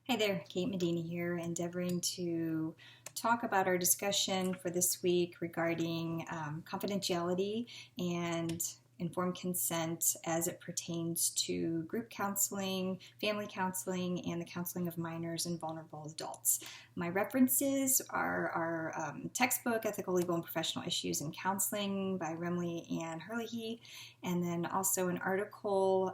Hi there, Kate Medina here, endeavoring to talk about our discussion for this week regarding confidentiality and informed consent as it pertains to group counseling, family counseling, and the counseling of minors and vulnerable adults. My references are our textbook, Ethical, Legal, and Professional Issues in Counseling by Remley and Herlihy, and then also an article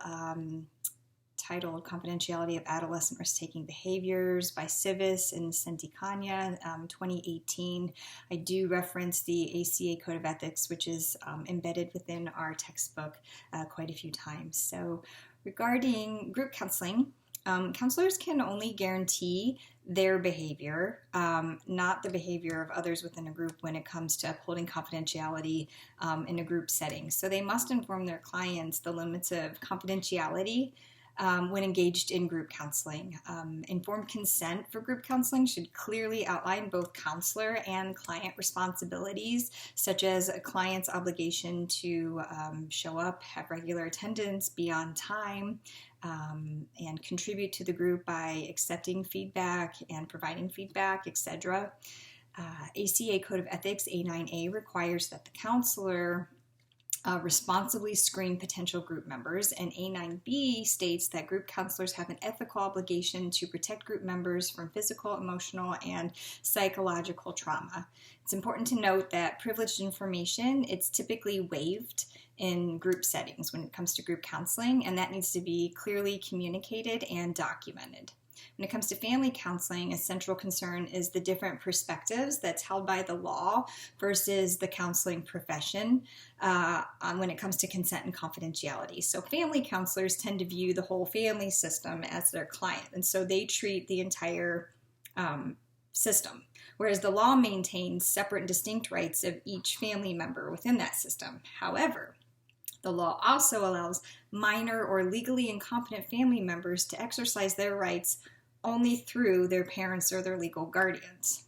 titled Confidentiality of Adolescent Risk-Taking Behaviors by Civis and Sentikanya, 2018. I do reference the ACA Code of Ethics, which is embedded within our textbook quite a few times. So regarding group counseling, counselors can only guarantee their behavior, not the behavior of others within a group when it comes to upholding confidentiality in a group setting. So they must inform their clients the limits of confidentiality when engaged in group counseling. Informed consent for group counseling should clearly outline both counselor and client responsibilities, such as a client's obligation to show up, have regular attendance, be on time, and contribute to the group by accepting feedback and providing feedback, etc. ACA Code of Ethics A9A requires that the counselor responsibly screen potential group members, and A9B states that group counselors have an ethical obligation to protect group members from physical, emotional, and psychological trauma. It's important to note that privileged information, it's typically waived in group settings when it comes to group counseling, and that needs to be clearly communicated and documented. When it comes to family counseling, a central concern is the different perspectives that's held by the law versus the counseling profession when it comes to consent and confidentiality. So family counselors tend to view the whole family system as their client, and so they treat the entire system, whereas the law maintains separate and distinct rights of each family member within that system. However, the law also allows minor or legally incompetent family members to exercise their rights only through their parents or their legal guardians.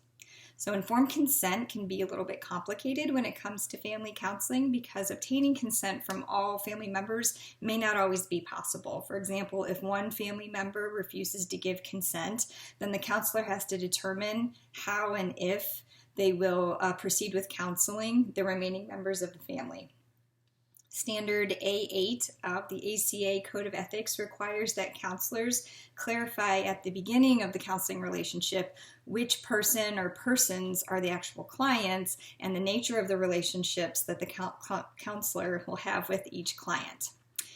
So informed consent can be a little bit complicated when it comes to family counseling because obtaining consent from all family members may not always be possible. For example, if one family member refuses to give consent, then the counselor has to determine how and if they will proceed with counseling the remaining members of the family. Standard A8 of the ACA Code of Ethics requires that counselors clarify at the beginning of the counseling relationship which person or persons are the actual clients and the nature of the relationships that the counselor will have with each client.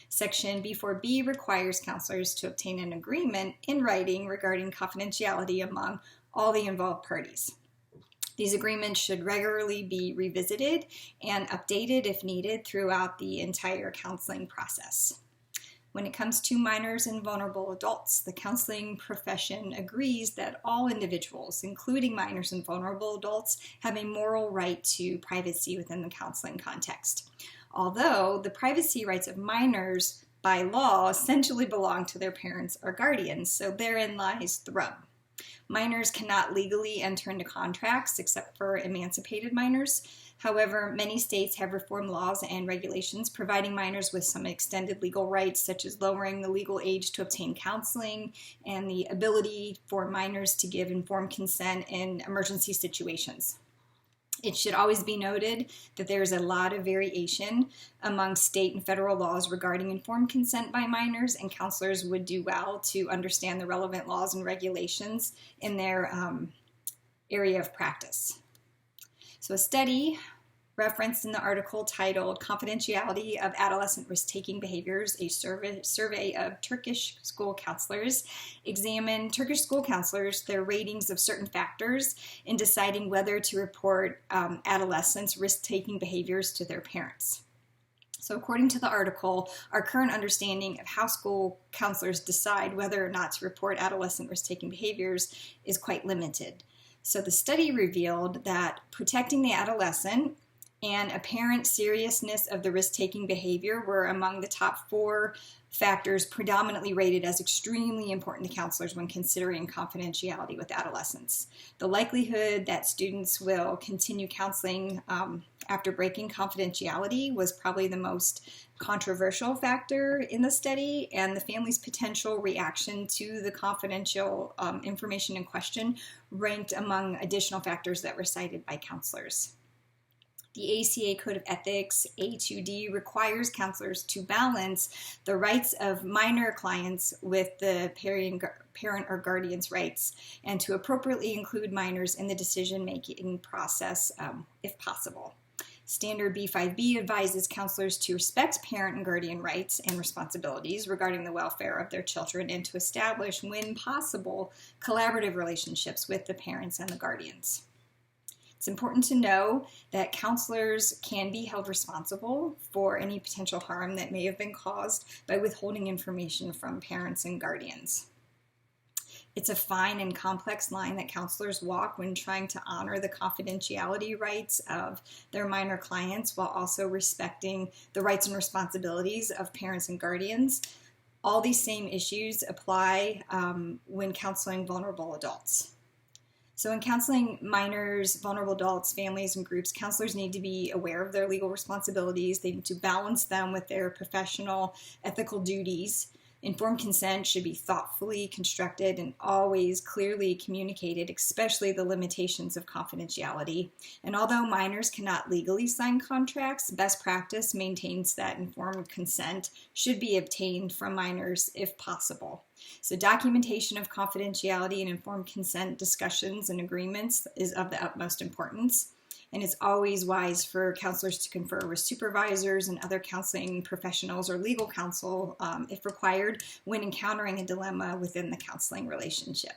Section B4B requires counselors to obtain an agreement in writing regarding confidentiality among all the involved parties. These agreements should regularly be revisited and updated if needed throughout the entire counseling process. When it comes to minors and vulnerable adults, the counseling profession agrees that all individuals, including minors and vulnerable adults, have a moral right to privacy within the counseling context. Although the privacy rights of minors by law essentially belong to their parents or guardians, so therein lies the rub. Minors cannot legally enter into contracts except for emancipated minors. However, many states have reformed laws and regulations providing minors with some extended legal rights, such as lowering the legal age to obtain counseling and the ability for minors to give informed consent in emergency situations. It should always be noted that there is a lot of variation among state and federal laws regarding informed consent by minors, and counselors would do well to understand the relevant laws and regulations in their area of practice. So a study referenced in the article titled Confidentiality of Adolescent Risk-Taking Behaviors, a survey of Turkish school counselors, examined Turkish school counselors, their ratings of certain factors in deciding whether to report adolescents' risk-taking behaviors to their parents. So according to the article, our current understanding of how school counselors decide whether or not to report adolescent risk-taking behaviors is quite limited. So the study revealed that protecting the adolescent and apparent seriousness of the risk-taking behavior were among the top 4 factors predominantly rated as extremely important to counselors when considering confidentiality with adolescents. The likelihood that students will continue counseling after breaking confidentiality was probably the most controversial factor in the study, and the family's potential reaction to the confidential information in question ranked among additional factors that were cited by counselors. The ACA Code of Ethics, A2D, requires counselors to balance the rights of minor clients with the parent or guardian's rights, and to appropriately include minors in the decision-making process if possible. Standard B5B advises counselors to respect parent and guardian rights and responsibilities regarding the welfare of their children, and to establish, when possible, collaborative relationships with the parents and the guardians. It's important to know that counselors can be held responsible for any potential harm that may have been caused by withholding information from parents and guardians. It's a fine and complex line that counselors walk when trying to honor the confidentiality rights of their minor clients while also respecting the rights and responsibilities of parents and guardians. All these same issues apply when counseling vulnerable adults. So in counseling minors, vulnerable adults, families, and groups, counselors need to be aware of their legal responsibilities. They need to balance them with their professional, ethical duties. Informed consent should be thoughtfully constructed and always clearly communicated, especially the limitations of confidentiality. And although minors cannot legally sign contracts, best practice maintains that informed consent should be obtained from minors if possible. So documentation of confidentiality and informed consent discussions and agreements is of the utmost importance. And it's always wise for counselors to confer with supervisors and other counseling professionals or legal counsel if required when encountering a dilemma within the counseling relationship.